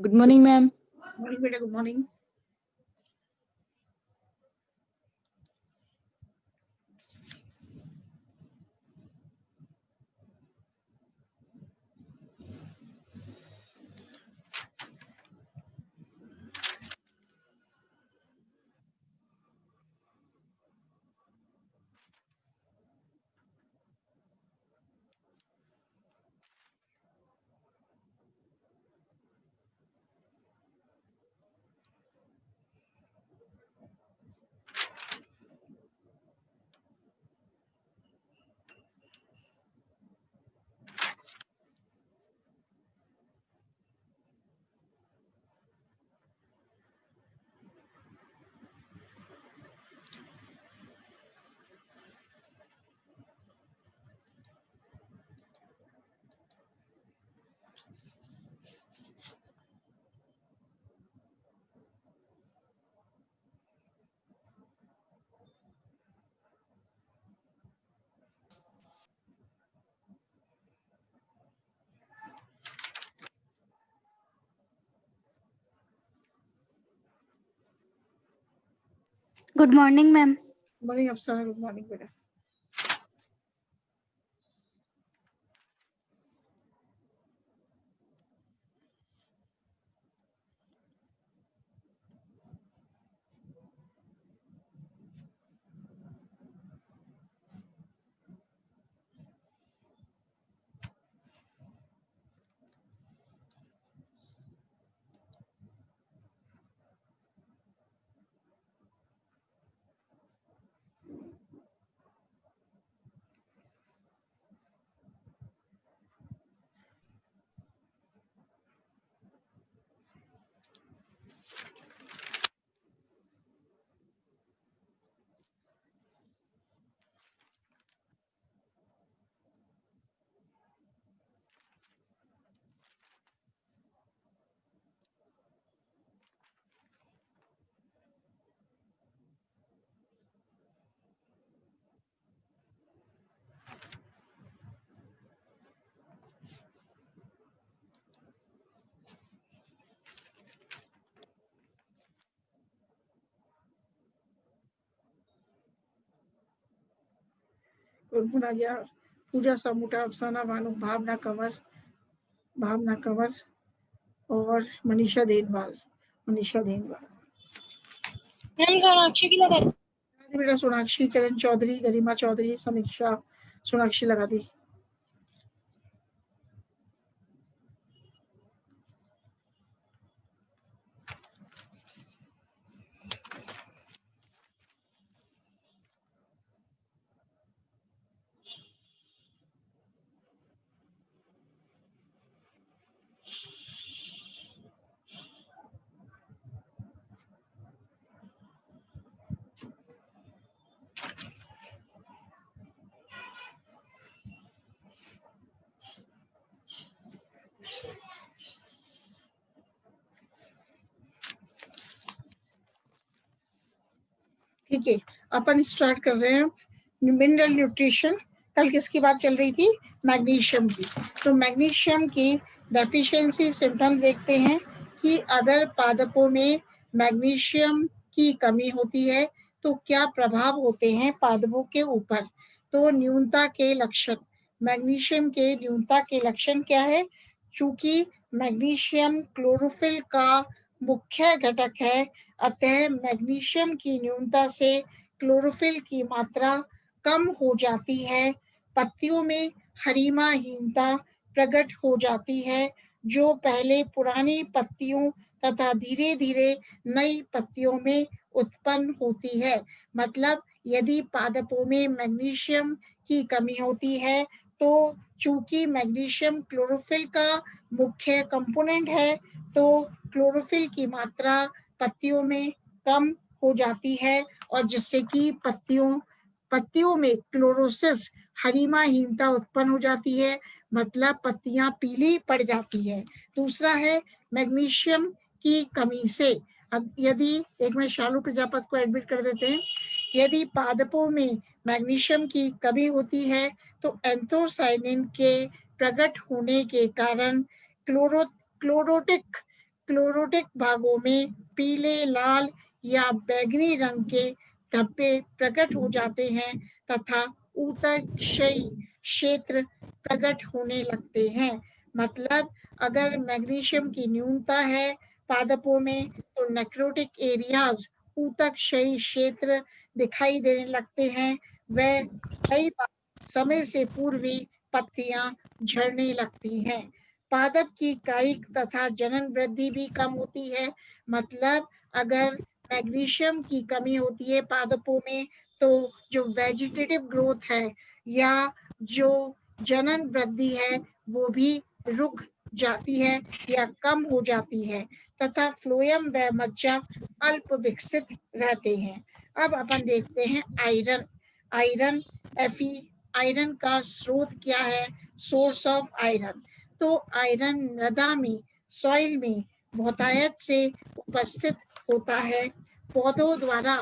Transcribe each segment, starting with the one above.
Good morning, ma'am. Morning बेटा, good morning. Good morning, ma'am. Morning अफसाना, good morning बेटा। कौन कौन आ गया? पूजा सामुटा, अफसाना बानो, भावना कंवर और मनीषा देनवाल। मैम सोनाक्षी की लगा बेटा सोनाक्षी, किरण चौधरी, गरिमा चौधरी, समीक्षा, सोनाक्षी लगा दी। ठीक है, अपन स्टार्ट कर रहे हैं मिनरल न्यूट्रिशन। कल किसकी बात चल रही थी? मैग्नीशियम की। तो मैग्नीशियम की डेफिशिएंसी सिम्टम्स देखते हैं कि अदर पादपों में मैग्नीशियम की कमी होती है तो क्या प्रभाव होते हैं पादपों के ऊपर। तो न्यूनता के लक्षण, मैग्नीशियम के न्यूनता के लक्षण क्या है? चूंकि मैग्नीशियम क्लोरोफिल का मुख्य घटक है, अतः मैग्नीशियम की न्यूनता से क्लोरोफिल की मात्रा कम हो जाती है। पत्तियों में हरिमाहीनता प्रकट हो जाती है, जो पहले पुरानी पत्तियों तथा धीरे धीरे नई पत्तियों में उत्पन्न होती है। मतलब यदि पादपों में मैग्नीशियम की कमी होती है तो चूंकि मैग्नीशियम क्लोरोफिल का मुख्य कंपोनेंट है, तो क्लोरोफिल की मात्रा पत्तियों में कम हो जाती है और जिससे कि पत्तियों में क्लोरोसिस, हरिमाहीनता उत्पन्न हो जाती है, मतलब पत्तियां पीली पड़ जाती है। दूसरा है मैग्नीशियम की कमी से, अब यदि एक मिनट शालू प्रजापत को एडमिट कर देते हैं, यदि पादपों में मैग्नीशियम की कमी होती है तो एंथोसायनिन के प्रकट होने के कारण क्लोरोटिक क्लोरोटिक भागों में पीले, लाल या बैंगनी रंग के धब्बे प्रकट हो जाते हैं तथा ऊतकक्षयी क्षेत्र प्रकट होने लगते हैं। मतलब अगर मैग्नीशियम की न्यूनता है पादपों में तो नेक्रोटिक एरियाज, ऊतकक्षयी क्षेत्र दिखाई देने लगते हैं। वह कई बार समय से पूर्व ही पत्तियां झड़ने लगती हैं। पादप की कायिक तथा जनन वृद्धि भी कम होती है। मतलब अगर मैग्नीशियम की कमी होती है पादपों में तो जो वेजिटेटिव ग्रोथ है या जो जनन वृद्धि है वो भी रुक जाती है या कम हो जाती है तथा फ्लोएम व मज्जा अल्प विकसित रहते हैं। अब अपन देखते हैं आयरन। आयरन Fe, आयरन का स्रोत क्या है? Source of iron. तो आयरन मृदा में, सॉइल में बहुतायत से उपस्थित होता है। पौधों द्वारा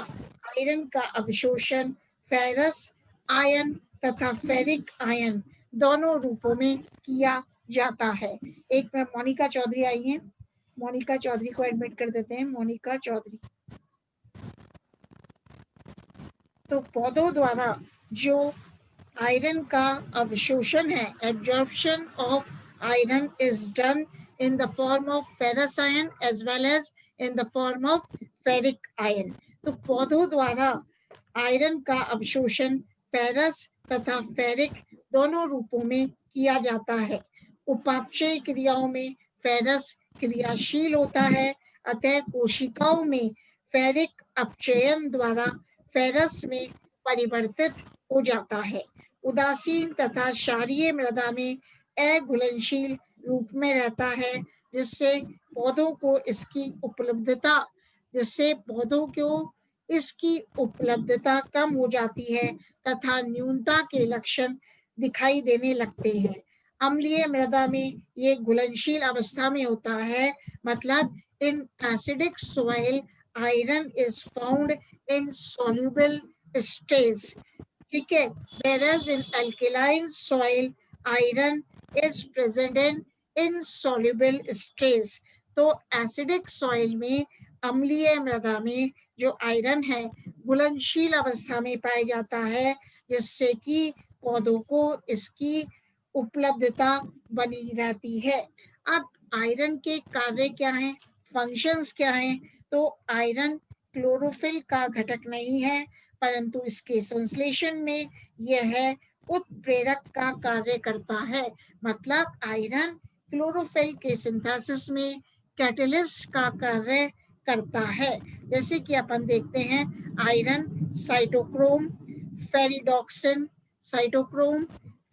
आयरन का अवशोषण फेरस आयन तथा फेरिक आयन दोनों रूपों में किया जाता है। एक मिनट, मोनिका चौधरी आई हैं, मोनिका चौधरी को एडमिट कर देते हैं। मोनिका चौधरी। तो पौधों द्वारा जो आयरन का अवशोषण है, absorption of iron is done in the form of ferrous iron as well as in the form of ferric iron. तो पौधों द्वारा आयरन का अवशोषण फेरस तथा फेरिक दोनों रूपों में किया जाता है। उपापचय क्रियाओं में फेरस क्रियाशील होता है, अतः कोशिकाओं में फेरिक अपचयन द्वारा फेरस में परिवर्तित हो जाता है। उदासीन तथा क्षारीय मृदा में अघुलनशील रूप में रहता है, जिससे पौधों को इसकी उपलब्धता कम हो जाती है तथा न्यूनता के लक्षण दिखाई देने लगते हैं। अम्लीय मृदा में ये घुलनशील अवस्था में होता है। मतलब in acidic soil iron is found in soluble stage, ठीक है। whereas in alkaline soil iron is present in insoluble stage। तो एसिडिक सॉइल में, अम्लीय मृदा में जो आयरन है घुलनशील अवस्था में पाया जाता है, जिससे कि पौधों को इसकी उपलब्धता बनी रहती है। अब आयरन के कार्य क्या हैं, फंक्शंस क्या हैं? तो आयरन क्लोरोफिल का घटक नहीं है, परंतु इसके संश्लेषण में यह उत्प्रेरक का कार्य करता है। मतलब आयरन क्लोरोफिल के सिंथेसिस में कैटलिस्ट का कार्य करता है। जैसे कि अपन देखते हैं आयरन साइटोक्रोम,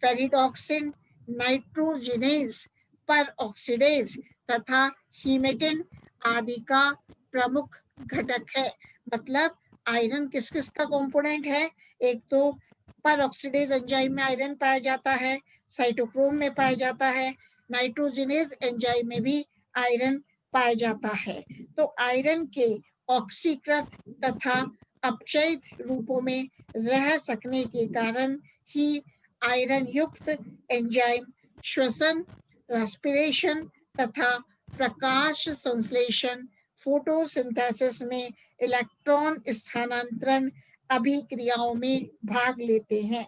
फेरिडॉक्सिन, नाइट्रोजिनेज पर ऑक्सीडेज तथा हीमेटिन आदि का प्रमुख घटक है। मतलब आयरन किस किस का कंपोनेंट है? एक तो पर ऑक्सीडेज एंजाइम में आयरन पाया जाता है, साइटोक्रोम में पाया जाता है, नाइट्रोजिनेज एंजाइम में भी आयरन पाया जाता है। तो आयरन के ऑक्सीकृत तथा अपचयित रूपों में रह सकने के कारण ही आयरन युक्त एंजाइम श्वसन, रेस्पिरेशन तथा प्रकाश संश्लेषण, फोटोसिंथेसिस में इलेक्ट्रॉन स्थानांतरण अभिक्रियाओं में भाग लेते हैं।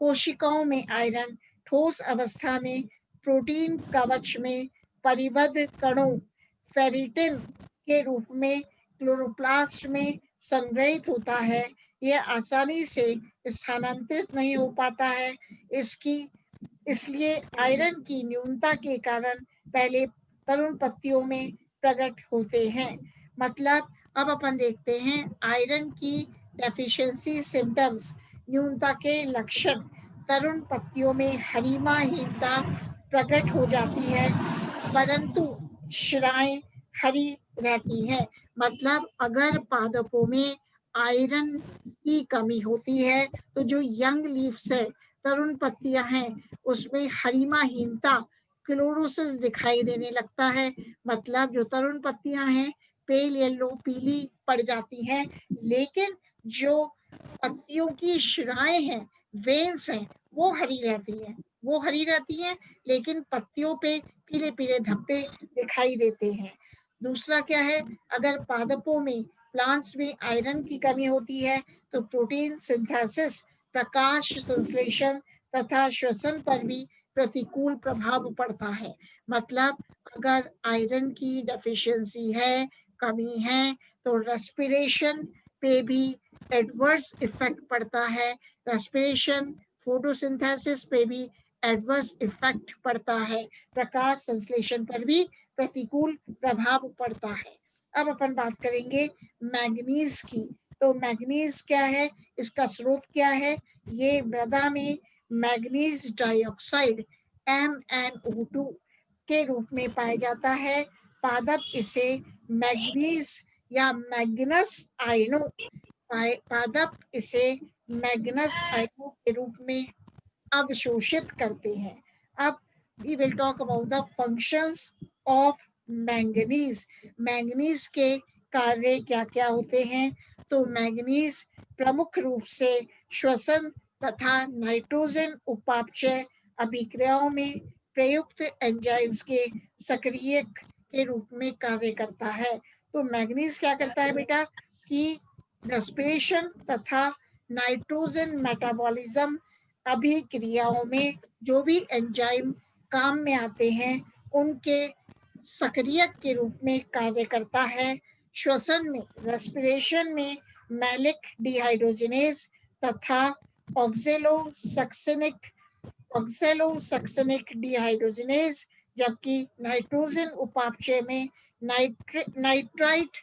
कोशिकाओं में आयरन ठोस अवस्था में प्रोटीन कवच में परिबद्ध कणों फेरिटिन के रूप में क्लोरोप्लास्ट में संग्रहित होता है। यह आसानी से स्थानांतरित नहीं हो पाता है। इसलिए आयरन की न्यूनता के कारण पहले तरुण पत्तियों में प्रकट होते हैं। मतलब अब अपन देखते हैं आयरन की डेफिशिएंसी सिम्टम्स, न्यूनता के लक्षण। तरुण पत्तियों में हरिमाहीनता प्रकट हो जाती है, परंतु शिराएं हरी रहती हैं। मतलब अगर पादपों में आयरन की कमी होती है तो जो यंग लीव्स है, तरुण पत्तियां हैं, उसमें हरिमाहीनता, क्लोरोसिस दिखाई देने लगता है। मतलब जो तरुण पत्तियां हैं पेल येलो, पीली पड़ जाती हैं, लेकिन जो पत्तियों की शिराएं हैं, वेन्स हैं, वो हरी रहती हैं, लेकिन पत्तियों पे पीले पीले धब्बे दिखाई देते हैं। दूसरा क्या है, अगर पादपों में प्लांट्स में आयरन की कमी होती है तो प्रोटीन सिंथेसिस, प्रकाश संश्लेषण तथा श्वसन पर भी प्रतिकूल प्रभाव पड़ता है। मतलब अगर आयरन की डेफिशिएंसी है, कमी है, तो रेस्पिरेशन पे भी एडवर्स इफेक्ट पड़ता है। रेस्पिरेशन, फोटोसिंथेसिस पे भी एडवर्स इफेक्ट पड़ता है। प्रकाश संश्लेषण पर भी प्रतिकूल प्रभाव पड़ता है। अब अपन बात करेंगे मैग्नीज की। तो मैग्नीज क्या है, इसका स्रोत क्या है? ये मृदा में मैग्नीज डाइऑक्साइड MnO2 के रूप में पाया जाता है। पादप इसे मैग्नीज या मैग्नस आयनों, पादप इसे मैग्नस आयनों के रूप में अवशोषित करते हैं। अब we will talk about the functions of manganese. Manganese के कार्य क्या क्या होते हैं? तो मैंगनीज प्रमुख रूप से श्वसन तथा नाइट्रोजन उपापचय अभिक्रियाओं में प्रयुक्त एंजाइम्स के सक्रियक के रूप में कार्य करता है। तो मैंगनीज क्या करता है बेटा कि रेस्पिरेशन तथा नाइट्रोजन मेटाबॉलिज्म अभिक्रियाओं में जो भी एंजाइम काम में आते हैं उनके सक्रियक के रूप में कार्य करता है। श्वसन में, रेस्पिरेशन में मैलिक डिहाइड्रोजिनेज तथा ऑक्सेलोसक्सेनिक डिहाइड्रोजिनेज, जबकि नाइट्रोजन उपापचय में नाइट्राइट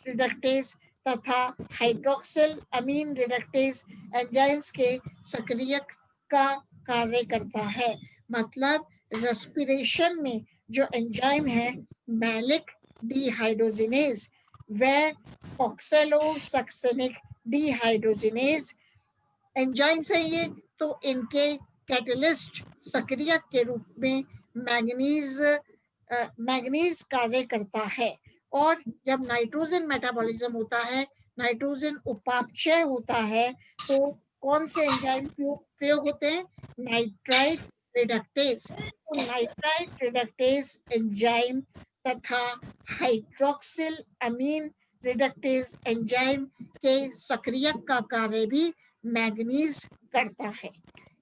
रिडक्टेज तथा हाइड्रोक्सिल अमीन रिडक्टेज एंजाइम्स के सक्रियक का कार्य करता है। मतलब रेस्पिरेशन में जो एंजाइम है मैलिक डिहाइड्रोजिनेज व ऑक्सेलोसक्सेनिक डिहाइड्रोजिनेज एंजाइम्स हैं ये, तो इनके कैटलिस्ट सक्रियक के रूप में मैग्नीज कार्य करता है। और जब नाइट्रोजन मेटाबॉलिज्म होता है, नाइट्रोजन उपापचय होता है, तो कौन से एंजाइम प्रयोग होते हैं? Nitrite reductase. तो नाइट्राइट रिडक्टेज एंजाइम तथा हाइड्रोक्सिल अमीन रिडक्टेज एंजाइम के सक्रियक का कार्य भी मैग्नीज करता है।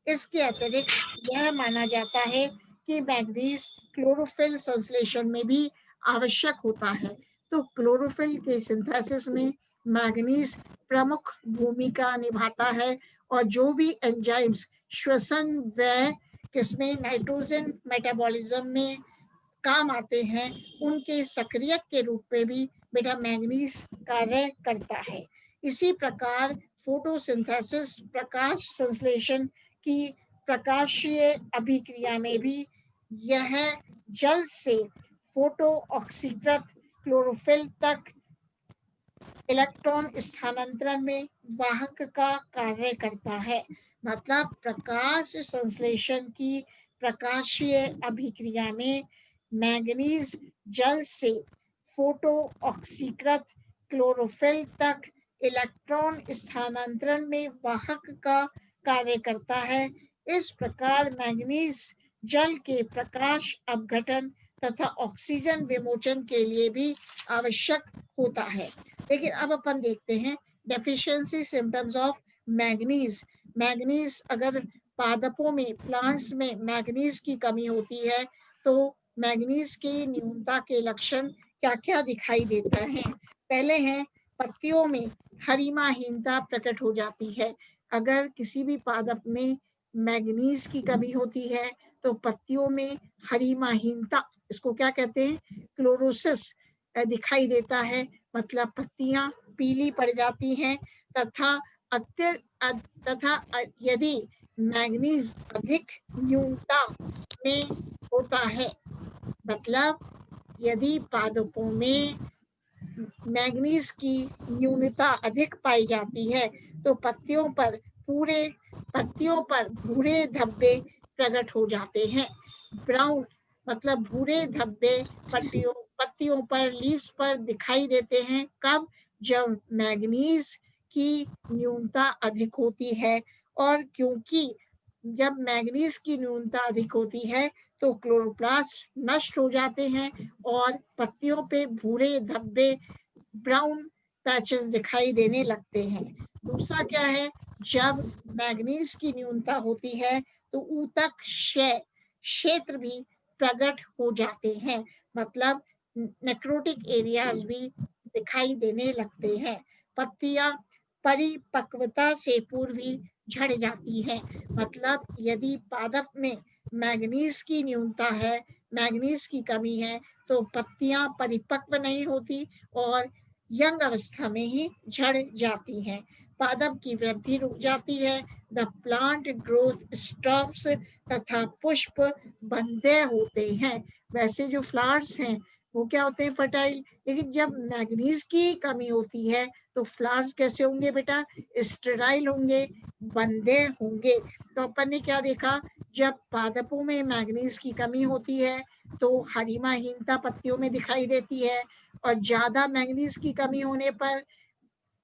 इसके अतिरिक्त यह माना जाता है कि मैग्नीज क्लोरोफिल संश्लेषण में भी आवश्यक होता है। तो क्लोरोफिल के सिंथेसिस में मैग्नीज प्रमुख भूमिका निभाता है और जो भी एंजाइम्स श्वसन व किसमें नाइट्रोजन मेटाबॉलिज्म में काम आते हैं उनके सक्रियक के रूप में भी बेटा मैग्नीज कार्य करता है। इसी प्रकार फोटोसिंथेसिस, प्रकाश संश्लेषण की प्रकाशीय अभिक्रिया में भी यह जल से फोटो ऑक्सीकृत क्लोरोफिल तक इलेक्ट्रॉन स्थानांतरण में वाहक का कार्य करता है। मतलब प्रकाश संश्लेषण की प्रकाशीय अभिक्रिया में मैंगनीज जल से फोटो ऑक्सीकृत क्लोरोफिल तक इलेक्ट्रॉन स्थानांतरण में वाहक का कार्य करता है। इस प्रकार मैंगनीज जल के प्रकाश अपघटन तथा ऑक्सीजन विमोचन के लिए भी आवश्यक होता है। लेकिन अब अपन देखते हैं deficiency symptoms of manganese. Manganese अगर पादपों में, प्लांट्स में मैग्नीज की कमी होती है तो मैग्नीज की न्यूनता के लक्षण क्या क्या दिखाई देते हैं? पहले हैं पत्तियों में हरिमाहीनता प्रकट हो जाती है। अगर किसी भी पादप में मैग्नीज की कमी होती है तो पत्तियों में हरिमाहीनता, इसको क्या कहते हैं? क्लोरोसिस दिखाई देता है। मतलब पत्तियां पीली पड़ जाती हैं तथा यदि मैग्नीज अधिक न्यूनता में होता है, मतलब यदि पादपों में मैग्नीज की न्यूनता अधिक पाई जाती है तो पत्तियों पर भूरे धब्बे प्रकट हो जाते हैं। ब्राउन मतलब भूरे धब्बे पत्तियों पर, लीव्स पर दिखाई देते हैं। कब? जब मैग्नीज की न्यूनता अधिक होती है। और क्योंकि जब मैग्नीज की न्यूनता अधिक होती है तो क्लोरोप्लास्ट नष्ट हो जाते हैं और पत्तियों पे भूरे धब्बे, ब्राउन पैचेस दिखाई देने लगते हैं। दूसरा क्या है, जब मैग्नीज की न्यूनता होती है तो ऊतक क्षय क्षेत्र भी प्रकट हो जाते हैं, मतलब नेक्रोटिक एरियाज भी दिखाई देने लगते हैं। पत्तियां परिपक्वता से पूर्व ही झड़ जाती है, मतलब यदि पादप में मैग्नीज की न्यूनता है, मैग्नीज की कमी है, तो पत्तियां परिपक्व नहीं होती और यंग अवस्था में ही झड़ जाती हैं। पादप की वृद्धि रुक जाती है, द प्लांट ग्रोथ स्टॉप्स तथा पुष्प बंदे होते हैं। वैसे जो फ्लावर्स हैं वो क्या होते हैं, फर्टाइल, लेकिन जब मैग्नीज की कमी होती है तो फ्लावर्स कैसे होंगे बेटा, स्टेराइल होंगे, बंदे होंगे। तो अपन ने क्या देखा, जब पादपों में मैग्नीज की कमी होती है तो हरिमाहीनता पत्तियों में दिखाई देती है, और ज्यादा मैग्नीज की कमी होने पर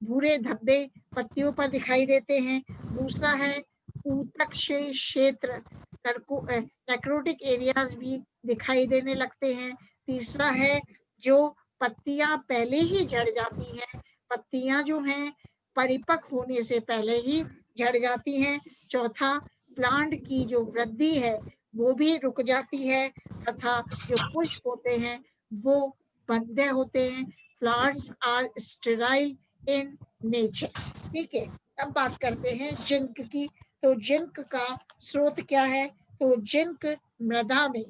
भूरे धब्बे पत्तियों पर दिखाई देते हैं। दूसरा है ऊतक क्षेत्र, नेक्रोटिक एरियाज भी दिखाई देने लगते हैं। तीसरा है जो पत्तियां पहले ही झड़ जाती हैं, पत्तियां जो हैं परिपक्व होने से पहले ही झड़ जाती हैं। चौथा, प्लांट की जो वृद्धि है वो भी रुक जाती है तथा जो पुष्प होते हैं वो बंदे होते हैं। Flowers are sterile in nature. ठीक है, अब बात करते हैं जिंक की। तो जिंक का स्रोत क्या है, तो जिंक मृदा में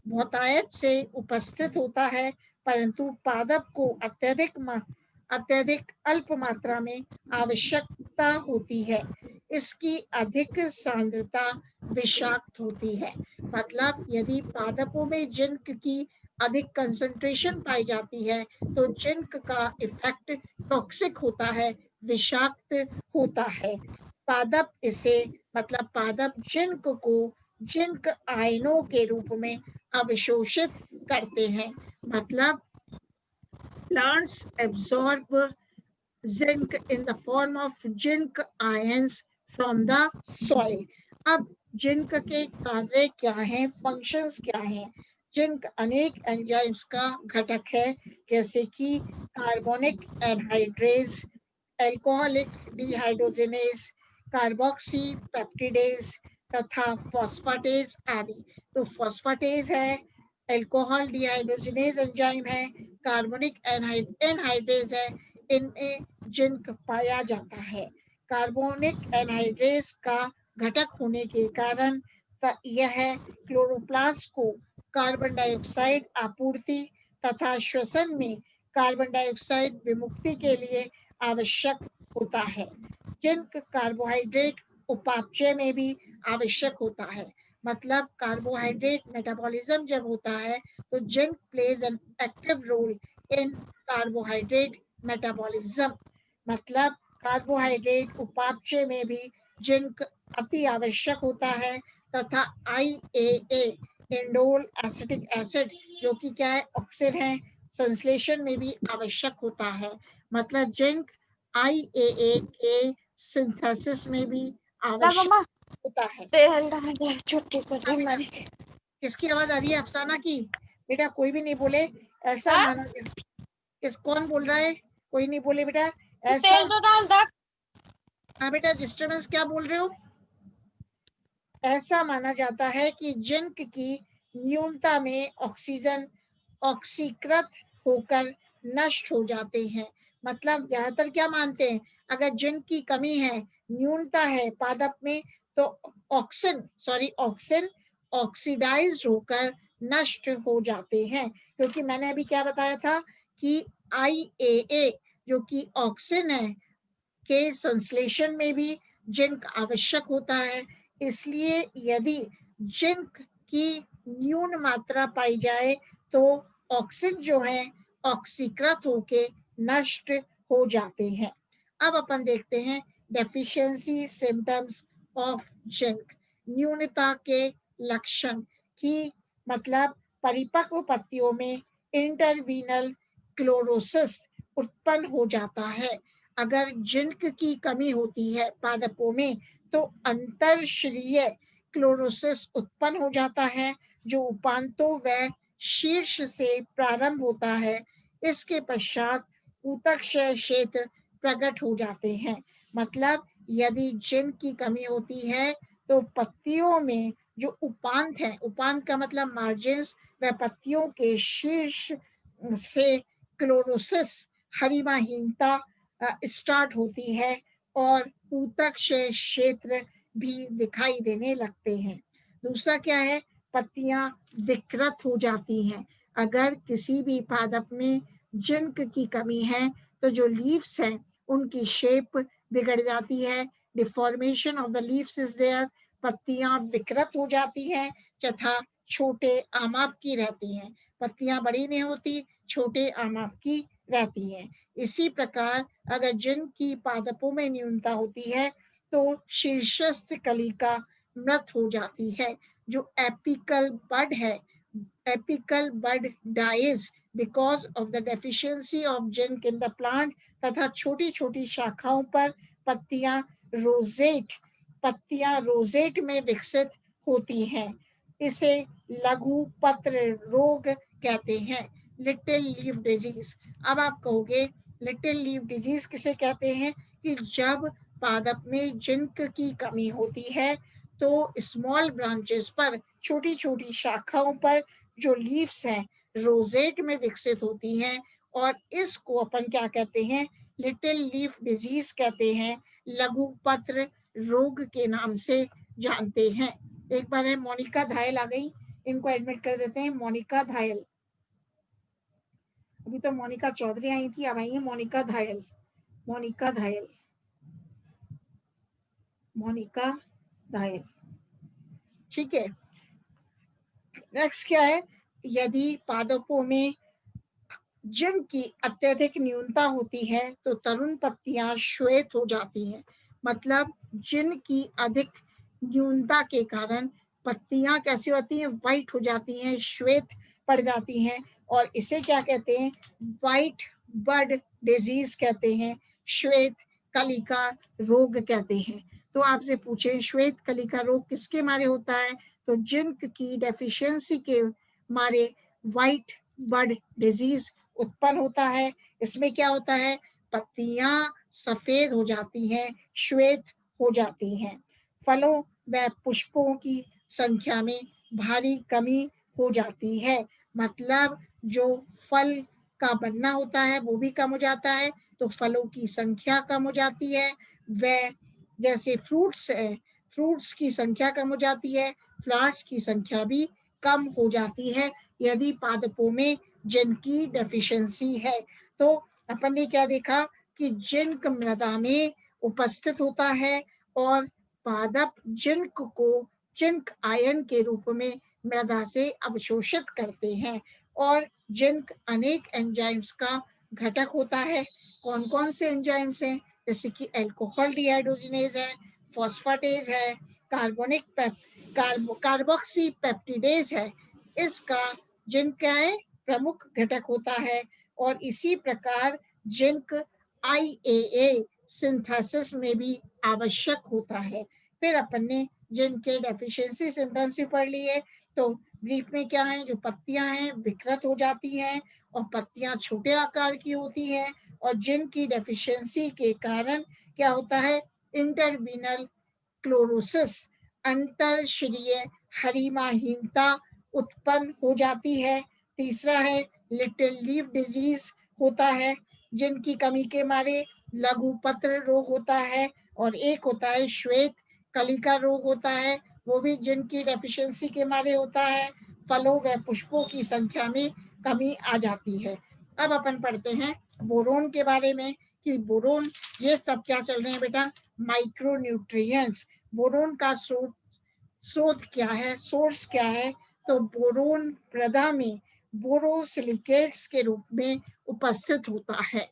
बहुतायत से उपस्थित होता है, परंतु पादप को अत्यधिक अल्प मात्रा में आवश्यकता होती है। इसकी अधिक सांद्रता विषाक्त होती है, मतलब यदि पादपों में जिंक की अधिक कंसंट्रेशन पाई जाती है तो जिंक का इफेक्ट टॉक्सिक होता है, विषाक्त होता है। पादप इसे, मतलब पादप जिंक को जिंक आयनों के रूप में अवशोषित करते हैं, मतलब plants absorb zinc in the form of zinc ions from the soil. अब जिंक के कार्य क्या हैं, फंक्शंस क्या हैं। जिंक अनेक एंजाइम्स का घटक है, जैसे कि carbonic anhydrase, alcoholic dehydrogenase, carboxy peptidase तथा फॉस्फेटेज आदि। तो फॉस्फेटेज है, एल्कोहल डिहाइड्रोजिनेज एंजाइम है, कार्बोनिक एनहाइड्रेज है, इनमें जिंक पाया जाता है। कार्बोनिक एनहाइड्रेज का घटक होने के कारण यह क्लोरोप्लास्ट को कार्बन डाइऑक्साइड आपूर्ति तथा श्वसन में कार्बन डाइऑक्साइड विमुक्ति के लिए आवश्यक होता है। जिंक कार्बोहाइड्रेट उपापचय में भी आवश्यक होता है, मतलब कार्बोहाइड्रेट मेटाबॉलिज्म जब होता है तो zinc plays an active role in carbohydrate metabolism, मतलब कार्बोहाइड्रेट उपापचय में भी जिंक अति आवश्यक होता है। तथा IAA इंडोल एसिटिक एसिड जो कि क्या है, ऑक्सीन है, संश्लेषण में भी आवश्यक होता है, मतलब जिंक IAA के सिंथेसिस में भी आवश्यक होता है। किसकी आवाज आ रही है, अफसाना की? बेटा कोई भी नहीं बोले, ऐसा माना किस, कौन बोल रहा है, कोई नहीं बोले बेटा, ऐसा। हाँ बेटा, डिस्टर्बेंस क्या बोल रहे हो? ऐसा माना जाता है कि जिंक की न्यूनता में ऑक्सीजन ऑक्सीकृत होकर नष्ट हो जाते हैं, मतलब ज्यादातर क्या मानते हैं, अगर जिंक की कमी है, न्यूनता है पादप में, तो ऑक्सीन ऑक्सीडाइज होकर नष्ट हो जाते हैं। क्योंकि मैंने अभी क्या बताया था कि IAA जो कि ऑक्सीन है के संश्लेषण में भी जिंक आवश्यक होता है, इसलिए यदि जिंक की न्यून मात्रा पाई जाए तो ऑक्सीन जो है ऑक्सीकृत होके नष्ट हो जाते हैं। अब अपन देखते हैं डेफिशिएंसी सिम्टम्स ऑफ जिंक, न्यूनता के लक्षण की, मतलब परिपक्व पत्तियों में इंटरवीनल क्लोरोसिस उत्पन्न हो जाता है। अगर जिंक की कमी होती है पादपों में तो अंतरश्रीय क्लोरोसिस उत्पन्न हो जाता है जो उपांतों व शीर्ष से प्रारंभ होता है। इसके पश्चात ऊतकक्षय क्षेत्र प्रकट हो जाते हैं। मतलब यदि जिंक की कमी होती है तो पत्तियों में जो उपांत है, उपांत का मतलब मार्जिन्स व पत्तियों के शीर्ष से क्लोरोसिस हरिमाहीनता स्टार्ट होती है और ऊतकक्षय क्षेत्र भी दिखाई देने लगते हैं। दूसरा क्या है, पत्तियां विकृत हो जाती हैं। अगर किसी भी पादप में जिंक की कमी है तो जो लीव्स हैं उनकी शेप बिगड़ जाती है। Deformation of the leaves is there. पत्तियां विकृत हो जाती हैं तथा छोटे आमाप की रहती हैं। पत्तियां बड़ी नहीं होती, छोटे आमाप की रहती हैं। इसी प्रकार अगर जिंक की पादपों में न्यूनता होती है तो शीर्षस्थ कलिका मृत हो जाती है। जो एपिकल बड है, apical bud dies because of the deficiency of zinc in the plant. तथा छोटी छोटी शाखाओं पर पत्तियां रोजेट में विकसित होती हैं। इसे लघु पत्र रोग कहते हैं, लिटिल लीफ डिजीज। अब आप कहोगे लिटिल लीफ डिजीज किसे कहते हैं? कि जब पादप में जिंक की कमी होती है तो स्मॉल ब्रांचेस पर, छोटी छोटी शाखाओं पर जो लीव्स हैं रोजेट में विकसित होती हैं और इसको अपन क्या कहते हैं? लिटिल लीफ डिजीज कहते हैं, लघु पत्र रोग के नाम से जानते हैं। एक बार है मोनिका धायल आ गई, इनको एडमिट कर देते हैं। मोनिका धायल, अभी तो मोनिका चौधरी आई थी, अब आई है मोनिका धायल। मोनिका धायल, मोनिका धायल, ठीक है। नेक्स्ट क्या है, यदि पादपों में जिंक की अत्यधिक न्यूनता होती है तो तरुण पत्तियां श्वेत हो जाती हैं। मतलब जिंक की अधिक न्यूनता के कारण पत्तियां कैसी होती हैं? व्हाइट हो जाती हैं, श्वेत पड़ जाती हैं और इसे क्या कहते हैं? व्हाइट बड डिजीज कहते हैं, श्वेत कलिका रोग कहते हैं। तो आपसे पूछे श्वेत कलिका रोग किसके मारे होता है? तो जिंक की डेफिशिएंसी के मारे व्हाइट बड डिजीज उत्पन्न होता है। इसमें क्या होता है? पत्तियां सफेद हो जाती हैं, श्वेत हो जाती हैं। फलों व पुष्पों की संख्या में भारी कमी हो जाती है। मतलब जो फल का बनना होता है वो भी कम हो जाता है, तो फलों की संख्या कम हो जाती है। व जैसे फ्रूट्स है, फ्रूट्स की संख्या कम हो जाती है, फ्लावर्स की संख्या भी कम हो जाती है यदि पादपों में जिंक की डेफिशिएंसी है। तो अपन ने क्या देखा कि जिंक मृदा में उपस्थित होता है और पादप जिंक को जिंक आयन के रूप में मृदा से अवशोषित करते हैं। और जिंक अनेक एंजाइम्स का घटक होता है। कौन कौन से एंजाइम्स हैं? जैसे कि अल्कोहल डिहाइड्रोजिनेज है, फॉस्फेटेज है, कार्बोक्सी पेप्टिडेज है। इसका जिंक क्या है? प्रमुख घटक होता है। और इसी प्रकार जिंक IAA सिंथेसिस में भी आवश्यक होता है। फिर अपन ने जिंक के डेफिशिएंसी सिम्टम्स भी पढ़ लिए। तो ब्रीफ में क्या है? जो पत्तियां हैं विकृत हो जाती हैं और पत्तियां छोटे आकार की होती हैं और जिंक की डेफिशिएंसी के कारण क्या होता है? इंटरवीनल क्लोरोसिस, अंतरशिरीय हरिमाहीनता उत्पन्न हो जाती है। तीसरा है लिटिल लीफ डिजीज होता है, जिनकी कमी के मारे लघु पत्र रोग होता है। और एक होता है श्वेत कलिका रोग होता है, वो भी जिनकी डेफिशिएंसी के मारे होता है। फलों व पुष्पों की संख्या में कमी आ जाती है। अब अपन पढ़ते हैं बोरोन के बारे में कि बोरोन, ये सब क्या चल रहे हैं बेटा? माइक्रोन्यूट्रिएंट्स। बोरोन का स्रोत क्या है, सोर्स क्या है? तो बोरोन मृदा में बोरोसिलिकेट्स के रूप में उपस्थित होता है।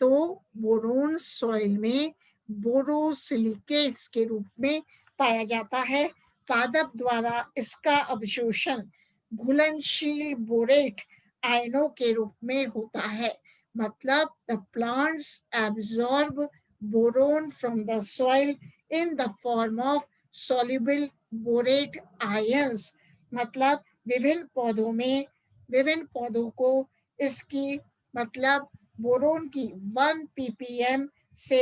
तो बोरोन सॉइल में बोरोसिलिकेट्स के रूप में पाया जाता है। पादप द्वारा इसका अवशोषण घुलनशील बोरेट आयनों के रूप में होता है। मतलब the plants absorb boron from the soil in the form of soluble borate ions, मतलब विभिन्न पौधों को इसकी मतलब बोरोन की 1 ppm से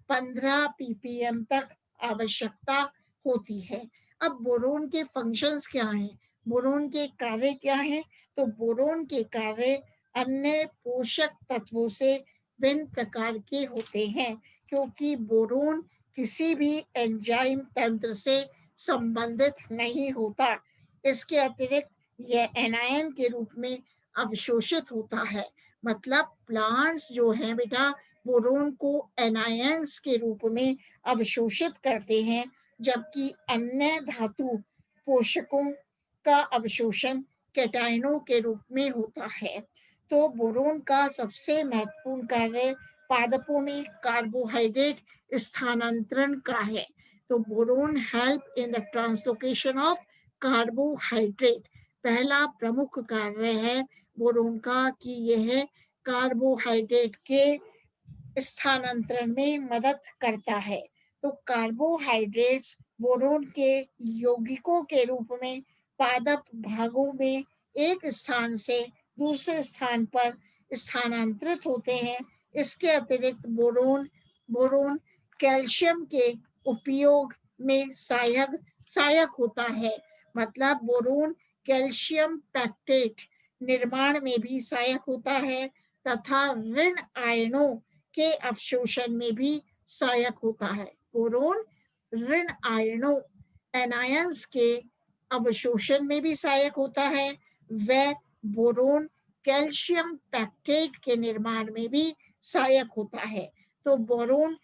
15 ppm तक आवश्यकता होती है। अब बोरोन के फंक्शंस क्या हैं, बोरोन के कार्य क्या हैं? तो बोरोन के कार्य अन्य पोषक तत्वों से भिन्न प्रकार के होते हैं, क्योंकि बोरोन किसी भी एंजाइम तंत्र से संबंधित नहीं होता। इसके अतिरिक्त यह एनायन के रूप में अवशोषित होता है, मतलब प्लांट्स जो हैं बेटा बोरोन को एनायंस के रूप में अवशोषित करते हैं, जबकि अन्य धातु पोषकों का अवशोषण कैटायनों के रूप में होता है। तो बोरोन का सबसे महत्वपूर्ण कार्य पादपों में कार्बोहाइड्रेट स्थानांतरण का है। तो boron help in the translocation of carbohydrate. पहला प्रमुख कार्य है बोरोन का कि यह कार्बोहाइड्रेट के स्थानांतरण में मदद करता है। तो कार्बोहाइड्रेट्स बोरोन के यौगिकों के रूप में पादप भागों में एक स्थान से दूसरे स्थान पर स्थानांतरित होते हैं। इसके अतिरिक्त बोरोन कैल्शियम के उपयोग में सहायक होता है, मतलब बोरोन कैल्शियम पैक्टेट निर्माण में भी सहायक होता है तथा ऋण आयनों के अवशोषण में भी सहायक होता है। बोरोन ऋण आयनों एनायंस के अवशोषण में भी सहायक होता है, व बोरोन कैल्शियम पैक्टेट के निर्माण में भी सहायक होता है। तो बोरोन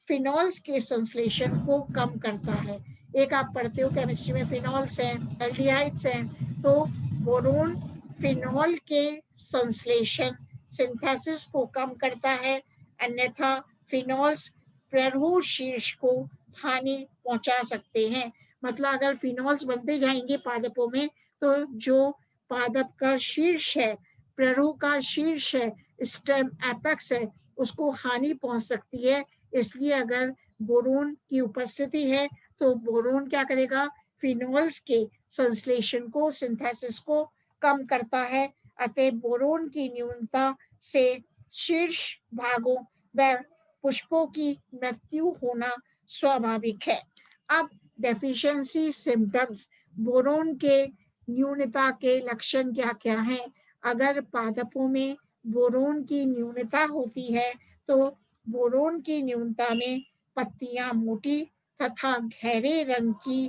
फिनॉल्स के संश्लेषण को कम करता है। एक आप पढ़ते हो केमिस्ट्री में फिनॉल्स हैं, एल्डिहाइड्स हैं, तो बोरोन फिनॉल के संश्लेषण सिंथेसिस को कम करता है, अन्यथा फिनॉल्स प्ररूह शीर्ष को हानि पहुंचा सकते हैं। मतलब अगर फिनॉल्स बनते जाएंगे पादपों में तो जो पादप का शीर्ष है, प्ररूह का शीर्ष है, स्टेम एपेक्स है, उसको हानि पहुंच सकती है। इसलिए अगर बोरोन की उपस्थिति है तो बोरोन क्या करेगा, फिनॉल्स के संश्लेषण को सिंथेसिस को कम करता है। अतः बोरोन की न्यूनता से शीर्ष भागों व पुष्पों की मृत्यु होना स्वाभाविक है। अब डेफिशिएंसी सिम्टम्स, बोरोन के न्यूनता के लक्षण क्या क्या हैं? अगर पादपों में बोरोन की न्यूनता होती है तो बोरोन की न्यूनता में पत्तियां मोटी तथा गहरे रंग की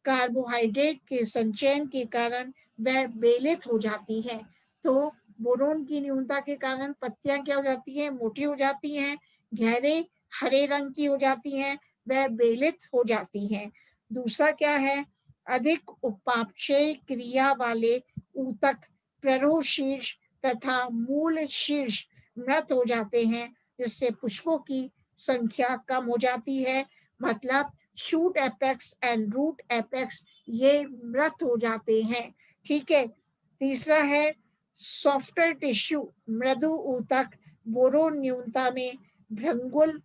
कार्बोहाइड्रेट के संचयन के कारण वह बेलित हो जाती है। तो बोरोन की न्यूनता के कारण पत्तियां क्या हो जाती हैं, मोटी हो जाती हैं, गहरे हरे रंग की हो जाती हैं, वह बेलित हो जाती हैं। दूसरा क्या है, अधिक उपापचय क्रिया वाले ऊतक प्ररूह शीर्ष तथा मूल शीर्ष मृत हो जाते हैं, जिससे पुष्पों की संख्या कम हो जाती है। मतलब shoot apex and root apex ये मृत हो जाते हैं। ठीक है। तीसरा है सॉफ्टर टिश्यू, मृदु ऊतक बोरोन न्यूनता में भंगुर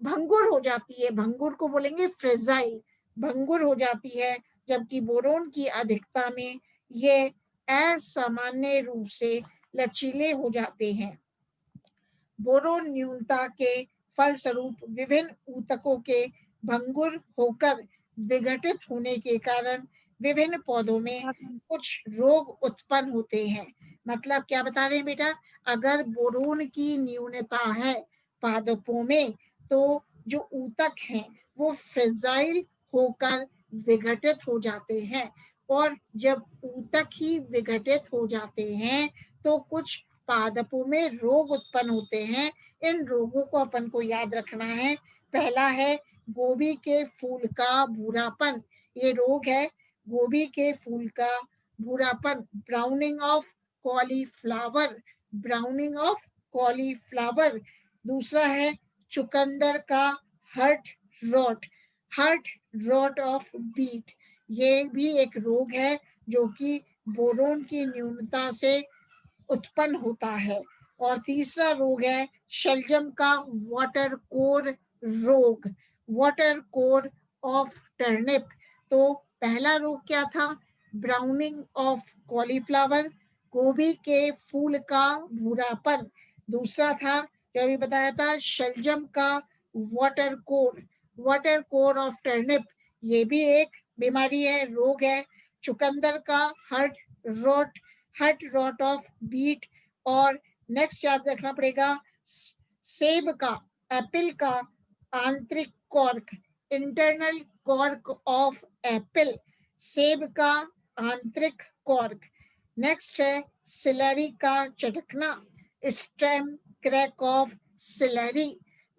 भंगुर हो जाती है, भंगुर को बोलेंगे फ्रेजाइल, भंगुर हो जाती है, जबकि बोरोन की अधिकता में ये असामान्य रूप से लचीले हो जाते हैं। बोरोन न्यूनता के फलस्वरूप विभिन्न ऊतकों के भंगुर होकर विघटित होने के कारण विभिन्न पौधों में कुछ रोग उत्पन्न होते हैं। मतलब क्या बता रहे हैं बेटा, अगर बोरोन की न्यूनता है पादपों में तो जो ऊतक हैं वो फ्रेजाइल होकर विघटित हो जाते हैं, और जब ऊतक ही विघटित हो जाते हैं तो कुछ पादपों में रोग उत्पन्न होते हैं। इन रोगों को अपन को याद रखना है। पहला है गोभी के फूल का भूरापन, ये रोग है गोभी के फूल का भूरापन, browning of cauliflower, browning of cauliflower. दूसरा है चुकंदर का heart rot, heart rot of beet, ये भी एक रोग है जो कि बोरोन की न्यूनता से उत्पन्न होता है। और तीसरा रोग है शलजम का वाटर कोर रोग, वाटर कोर ऑफ टर्निप, तो पहला रोग क्या था? ब्राउनिंग ऑफ कॉलीफ्लावर, गोभी के फूल का भूरापन। दूसरा था जो अभी बताया था शलजम का वाटर कोर ऑफ टर्निप, ये भी एक बीमारी है, रोग है। चुकंदर का हर्ट रॉट ऑफ बीट। और नेक्स्ट याद रखना पड़ेगा सेब का, एप्पल का आंतरिक cork, internal cork of Apple, सेब का आंतरिक कॉर्क। नेक्स्ट है सिलेरी का चटकना, स्टेम क्रैक ऑफ सिलेरी।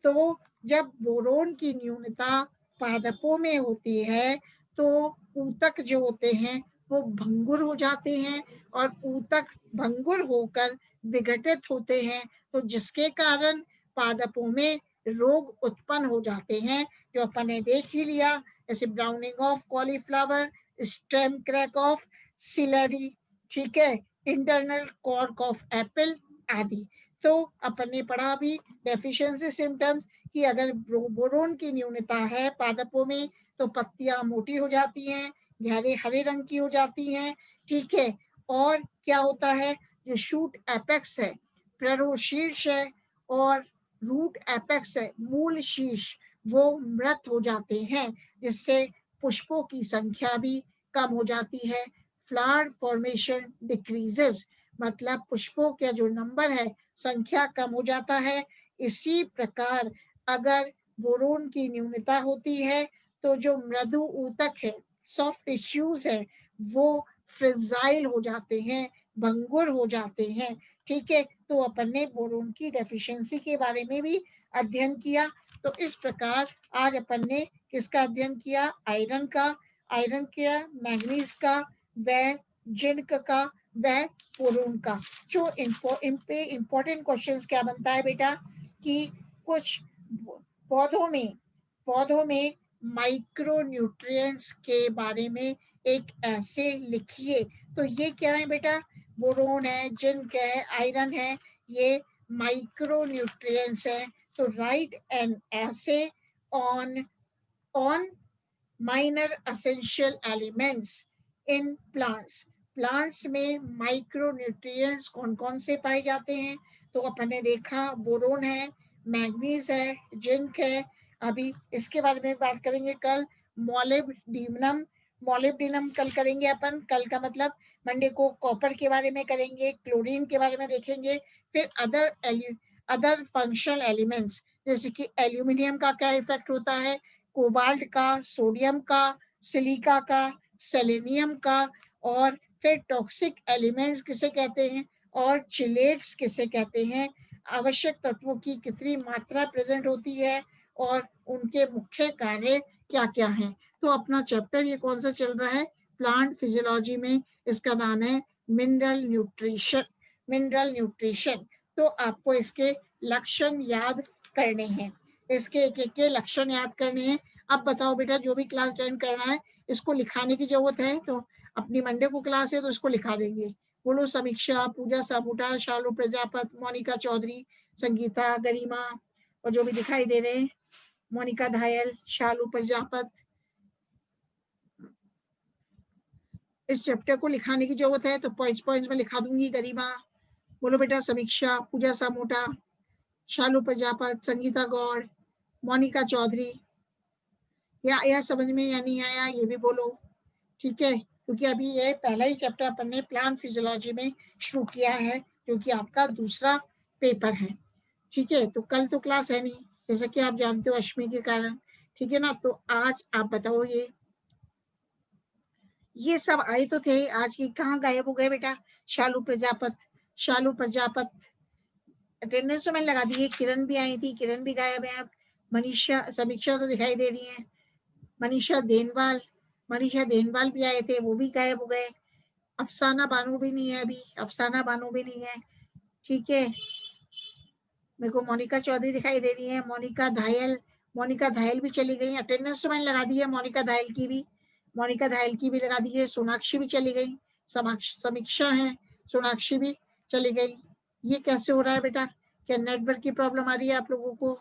तो जब बोरोन की न्यूनता पादपों में होती है तो ऊतक जो होते हैं वो भंगुर हो जाते हैं और ऊतक भंगुर होकर विघटित होते हैं, तो जिसके कारण पादपों में रोग उत्पन्न हो जाते हैं, जो अपन ने देख ही लिया, जैसे browning of cauliflower, stem crack of celery, ठीक है, इंटरनल कॉर्क ऑफ एप्पल आदि। तो अपन ने पढ़ा भी डेफिशिएंसी सिम्टम्स कि अगर बोरोन की न्यूनता है पादपों में तो पत्तियां मोटी हो जाती हैं, गहरे हरे रंग की हो जाती हैं, ठीक है। और क्या होता है, जो शूट एपेक्स है, प्ररोशीर्ष है और रूट एपेक्स है, मूल शीर्ष, वो मृत हो जाते हैं, जिससे पुष्पों की संख्या भी कम हो जाती है। फ्लावर फॉर्मेशन डिक्रीजेस, मतलब पुष्पों का जो नंबर है, संख्या कम हो जाता है। इसी प्रकार अगर बोरोन की न्यूनता होती है तो जो मृदु ऊतक है, सॉफ्ट टिश्यूज है, वो फ्रिजाइल हो जाते हैं, भंगुर हो जाते हैं, ठीक है। तो अपन ने बोरोन की डेफिशिएंसी के बारे में भी अध्ययन किया। तो इस प्रकार आज अपन ने किसका अध्ययन किया? आयरन का, मैग्नीज का, व जिंक का, व बोरोन का। जो इम्पोर्टेंट क्वेश्चंस क्या बनता है बेटा कि कुछ पौधों में माइक्रो न्यूट्रिएंट्स के बारे में एक ऐसे लिखिए। तो ये क्या है बेटा? बोरोन है, जिंक है, आयरन है, ये माइक्रो न्यूट्रिएंट्स है। तो राइट एन ऐसे on minor essential elements in plants. Plants में माइक्रो न्यूट्रिएंट्स कौन कौन से पाए जाते हैं? तो अपन ने देखा बोरोन है, मैग्नीज है, जिंक है। अभी इसके बारे में बात करेंगे कल। मॉलिब्डिनम कल करेंगे अपन, कल का मतलब मंडे को कॉपर के बारे में करेंगे, क्लोरीन के बारे में देखेंगे। फिर अदर फंक्शनल एलिमेंट्स, जैसे कि एल्यूमिनियम का क्या इफेक्ट होता है, कोबाल्ट का, सोडियम का, सिलिका का, सेलेनियम का। और फिर टॉक्सिक एलिमेंट्स किसे कहते हैं और चिलेट्स किसे कहते हैं, आवश्यक तत्वों की कितनी मात्रा प्रेजेंट होती है और उनके मुख्य कार्य क्या क्या हैं। तो अपना चैप्टर ये कौन सा चल रहा है? प्लांट फिजियोलॉजी में इसका नाम है मिनरल न्यूट्रिशन। तो आपको इसके लक्षण याद करने हैं, इसके एक एक के लक्षण याद करने हैं। अब बताओ बेटा, जो भी क्लास ज्वाइन करना है इसको लिखाने की जरूरत है, तो अपनी मंडे को क्लास है तो इसको लिखा देंगे। बोलो समीक्षा, पूजा साबूटा, शालू प्रजापत, मोनिका चौधरी, संगीता, गरिमा, और जो भी दिखाई दे रहे हैं, मोनिका धायल, शालू प्रजापत। इस चैप्टर को लिखाने की जरूरत है तो पॉइंट्स में लिखा दूंगी। गरिमा, बोलो बेटा समीक्षा, पूजा सामोटा, शालू प्रजापत, संगीता गौड़, मोनिका चौधरी। या समझ में या नहीं आया ये भी बोलो, ठीक है। क्योंकि अभी ये पहला ही चैप्टर अपन ने प्लांट फिजियोलॉजी में शुरू किया है, जो कि आपका दूसरा पेपर है, ठीक है। तो कल तो क्लास है नहीं, जैसा कि आप जानते हो अश्मी के कारण, ठीक है ना। तो आज आप बताओ, ये सब आए तो थे, आज की कहाँ गायब हो गए बेटा? शालू प्रजापत अटेंडेंस तो मैंने लगा दी है, किरण भी आई थी, किरण भी गायब है अब। मनीषा, समीक्षा तो दिखाई दे रही है, मनीषा देनवाल भी आए थे, वो भी गायब हो गए। अफसाना बानो भी नहीं है अभी, ठीक है। मेरे को मोनिका चौधरी दिखाई दे रही है, मोनिका धायल भी चली गई। अटेंडेंस तो मैंने लगा दी है मोनिका धायल की भी लगा दी है। सोनाक्षी भी चली गई, समीक्षा है, सोनाक्षी भी चली गई। ये कैसे हो रहा है बेटा? क्या नेटवर्क की प्रॉब्लम आ रही है आप लोगों को?